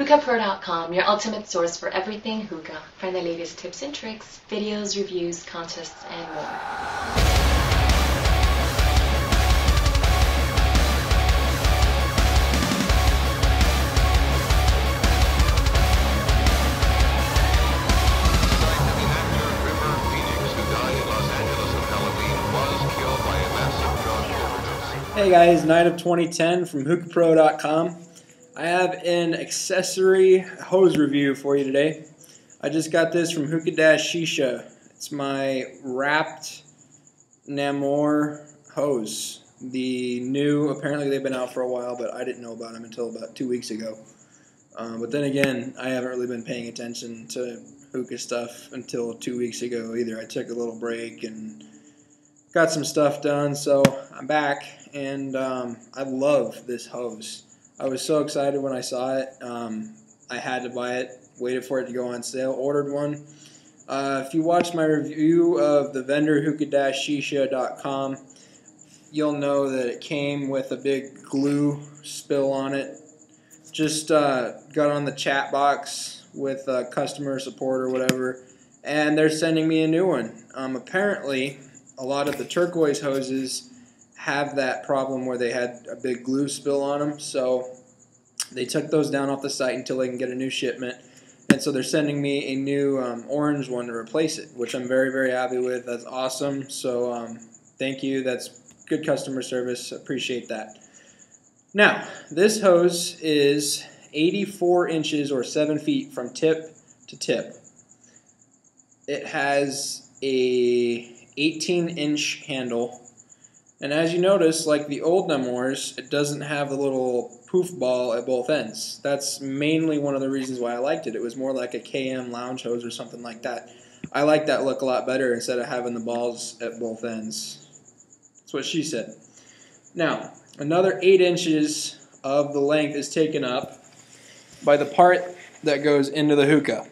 Hookahpro.com, your ultimate source for everything hookah. Find the latest tips and tricks, videos, reviews, contests, and more. Hey guys, night of 2010 from Hookahpro.com. I have an accessory hose review for you today. I just got this from Hookah-Shisha. It's my wrapped Nammor hose. The new, apparently they've been out for a while, but I didn't know about them until about 2 weeks ago. But then again, I haven't really been paying attention to hookah stuff until 2 weeks ago either. I took a little break and got some stuff done, so I'm back, and I love this hose. I was so excited when I saw it. I had to buy it, waited for it to go on sale, ordered one. If you watched my review of the vendor Hookah-Shisha.com, you'll know that it came with a big glue spill on it. Just got on the chat box with customer support or whatever, and they're sending me a new one. Apparently, a lot of the turquoise hoses have that problem where they had a big glue spill on them, so they took those down off the site until they can get a new shipment, and so they're sending me a new orange one to replace it, which I'm very, very happy with. That's awesome, so thank you. That's good customer service. Appreciate that. Now, this hose is 84 inches or 7 feet from tip to tip. It has a 18-inch handle, and as you notice, like the old Nammors, it doesn't have the little poof ball at both ends. That's mainly one of the reasons why I liked it. It was more like a KM lounge hose or something like that. I like that look a lot better instead of having the balls at both ends. That's what she said. Now, another 8 inches of the length is taken up by the part that goes into the hookah.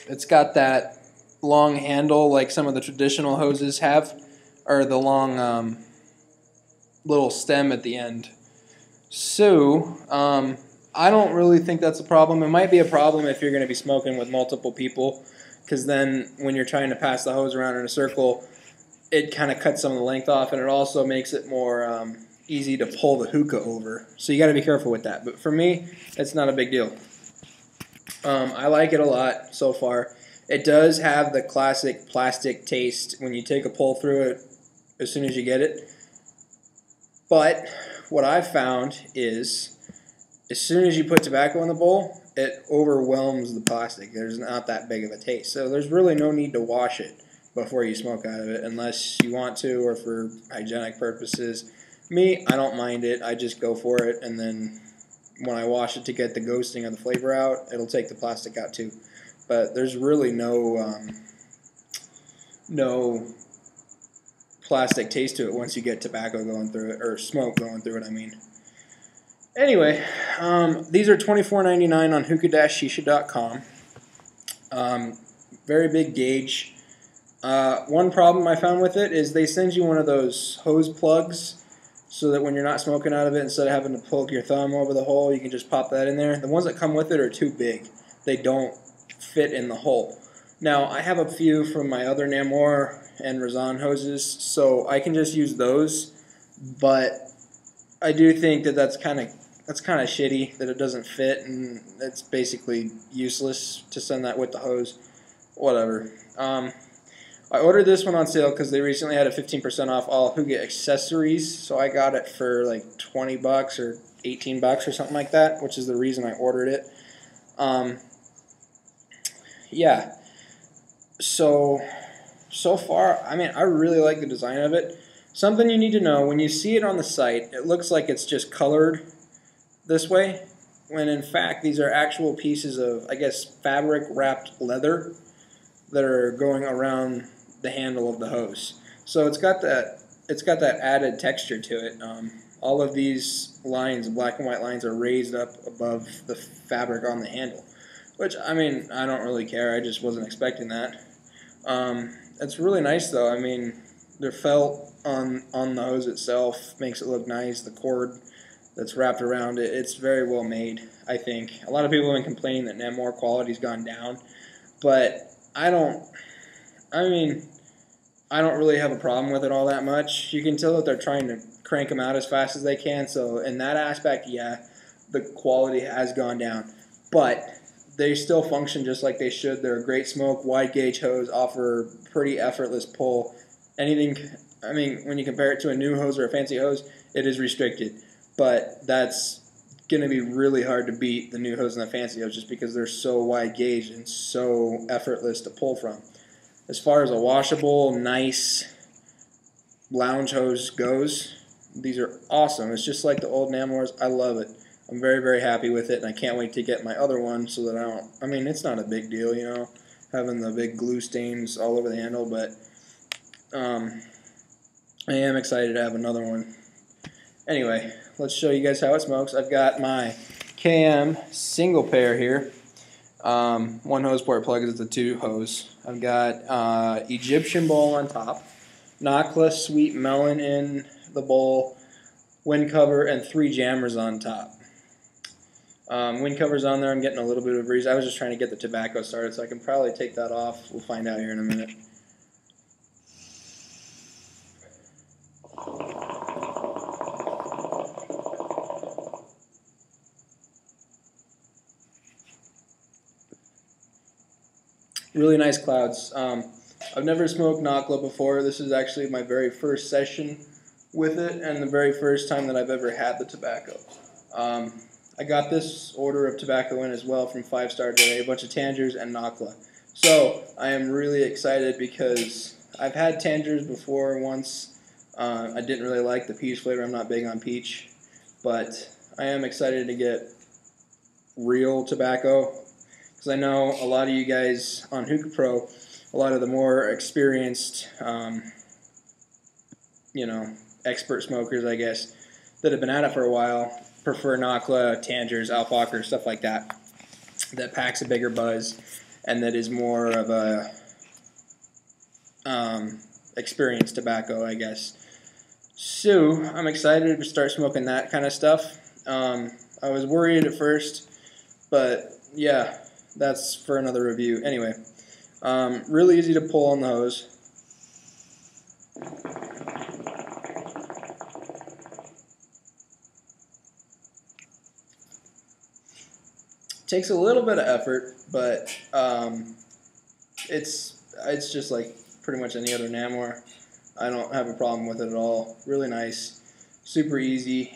It's got that long handle like some of the traditional hoses have, or the long little stem at the end. So I don't really think that's a problem. It might be a problem if you're going to be smoking with multiple people, because then when you're trying to pass the hose around in a circle, it kind of cuts some of the length off, and it also makes it more easy to pull the hookah over. So you got to be careful with that. But for me, it's not a big deal. I like it a lot so far. It does have the classic plastic taste when you take a pull through it as soon as you get it. But what I've found is as soon as you put tobacco in the bowl, it overwhelms the plastic. There's not that big of a taste. So there's really no need to wash it before you smoke out of it unless you want to or for hygienic purposes. Me, I don't mind it. I just go for it, and then when I wash it to get the ghosting of the flavor out, it'll take the plastic out too. But there's really no plastic taste to it once you get tobacco going through it, or smoke going through it, I mean. Anyway, these are $24.99 on Hookah-Shisha.com. Very big gauge. One problem I found with it is they send you one of those hose plugs so that when you're not smoking out of it, instead of having to poke your thumb over the hole, you can just pop that in there. The ones that come with it are too big. They don't fit in the hole. Now, I have a few from my other Nammor and Razan hoses, so I can just use those, but I do think that that's kind of shitty that it doesn't fit, and it's basically useless to send that with the hose. Whatever. I ordered this one on sale because they recently had a 15% off all hookah accessories, so I got it for like 20 bucks or 18 bucks or something like that, which is the reason I ordered it. Yeah, so far, I mean, I really like the design of it. Something you need to know, when you see it on the site, it looks like it's just colored this way, when in fact these are actual pieces of, I guess, fabric wrapped leather that are going around the handle of the hose. So it's got that added texture to it. All of these lines, black and white lines, are raised up above the fabric on the handle. Which, I mean, I don't really care. I just wasn't expecting that. It's really nice, though. I mean, the felt on the hose itself makes it look nice. The cord that's wrapped around it. It's very well made, I think. A lot of people have been complaining that Nammor quality's gone down, but I don't really have a problem with it all that much. You can tell that they're trying to crank them out as fast as they can, so in that aspect, yeah, the quality has gone down. But they still function just like they should. They're a great smoke, wide gauge hose, offer pretty effortless pull. When you compare it to a new hose or a fancy hose, it is restricted. But that's going to be really hard to beat the new hose and the fancy hose just because they're so wide gauge and so effortless to pull from. As far as a washable, nice lounge hose goes, these are awesome. It's just like the old Nammors. I love it. I'm very, very happy with it, and I can't wait to get my other one so that it's not a big deal, you know, having the big glue stains all over the handle, but I am excited to have another one. Anyway, let's show you guys how it smokes. I've got my KM single pair here. One hose port plug is the 2 hose. I've got Egyptian bowl on top, Nakkla sweet melon in the bowl, wind cover, and 3 jammers on top. Wind cover's on there. I'm getting a little bit of a breeze. I was just trying to get the tobacco started, so I can probably take that off. We'll find out here in a minute. Really nice clouds. I've never smoked Nakkla before. This is actually my very first session with it and the very first time that I've ever had the tobacco. I got this order of tobacco in as well from 5 Star today, a bunch of Tangers and Nakkla. So I am really excited because I've had Tangers before once. I didn't really like the peach flavor. I'm not big on peach, but I am excited to get real tobacco. Because I know a lot of you guys on Hookahpro, a lot of the more experienced, expert smokers, I guess, that have been at it for a while, prefer Nakkla, Tangers, Alpaca, stuff like that, that packs a bigger buzz and that is more of a experienced tobacco, I guess. So I'm excited to start smoking that kind of stuff. I was worried at first, but yeah. That's for another review. Anyway, really easy to pull on the hose. Takes a little bit of effort, but it's just like pretty much any other Nammor. I don't have a problem with it at all. Really nice, super easy.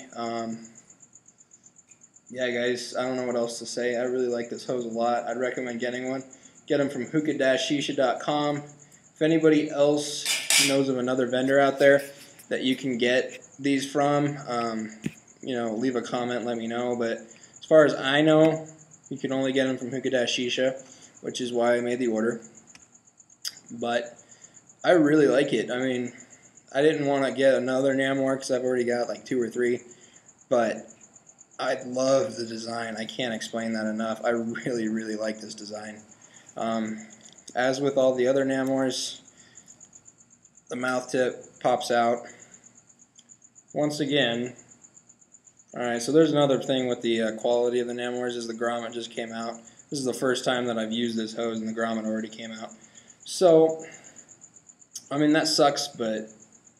Yeah, guys, I don't know what else to say. I really like this hose a lot. I'd recommend getting one. Get them from hookah-shisha.com. If anybody else knows of another vendor out there that you can get these from, leave a comment, let me know. But as far as I know, you can only get them from Hookah-Shisha, which is why I made the order. But I really like it. I mean, I didn't want to get another Nammor because I've already got like 2 or 3, but I love the design. I can't explain that enough. I really, really like this design. As with all the other Nammors, the mouth tip pops out. Once again, alright, so there's another thing with the quality of the Nammors is the Grommet just came out. This is the first time that I've used this hose and the Grommet already came out. So, I mean, that sucks, but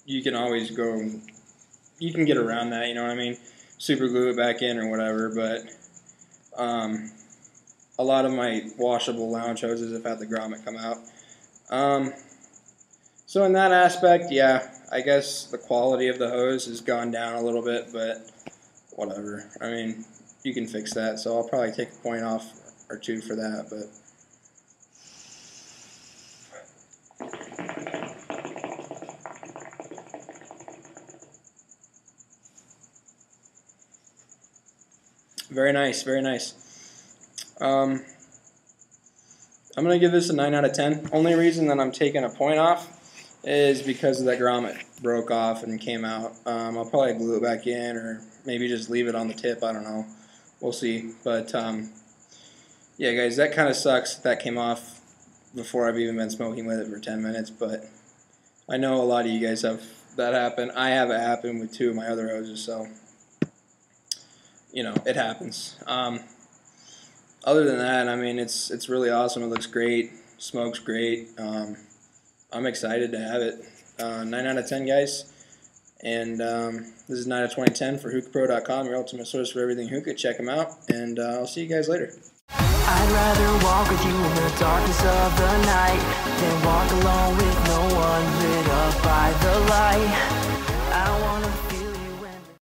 you can always you can get around that, you know what I mean? Super glue it back in or whatever, but a lot of my washable lounge hoses have had the Grommet come out. So in that aspect, yeah, I guess the quality of the hose has gone down a little bit, but whatever. I mean, you can fix that, so I'll probably take a point off or 2 for that, but very nice, very nice. I'm going to give this a 9 out of 10. Only reason that I'm taking a point off is because of that Grommet broke off and came out. I'll probably glue it back in or maybe just leave it on the tip. I don't know. We'll see. But, yeah, guys, that kind of sucks. That came off before I've even been smoking with it for 10 minutes. But I know a lot of you guys have that happen. I have it happen with 2 of my other hoses, so you know, it happens. Other than that, I mean, it's really awesome. It looks great. Smokes great. I'm excited to have it. 9 out of 10, guys. And this is 9 of 2010 for Hookahpro.com, your ultimate source for everything hookah. Check them out, and I'll see you guys later. I'd rather walk with you in the darkness of the night than walk alone with no one lit up by the light.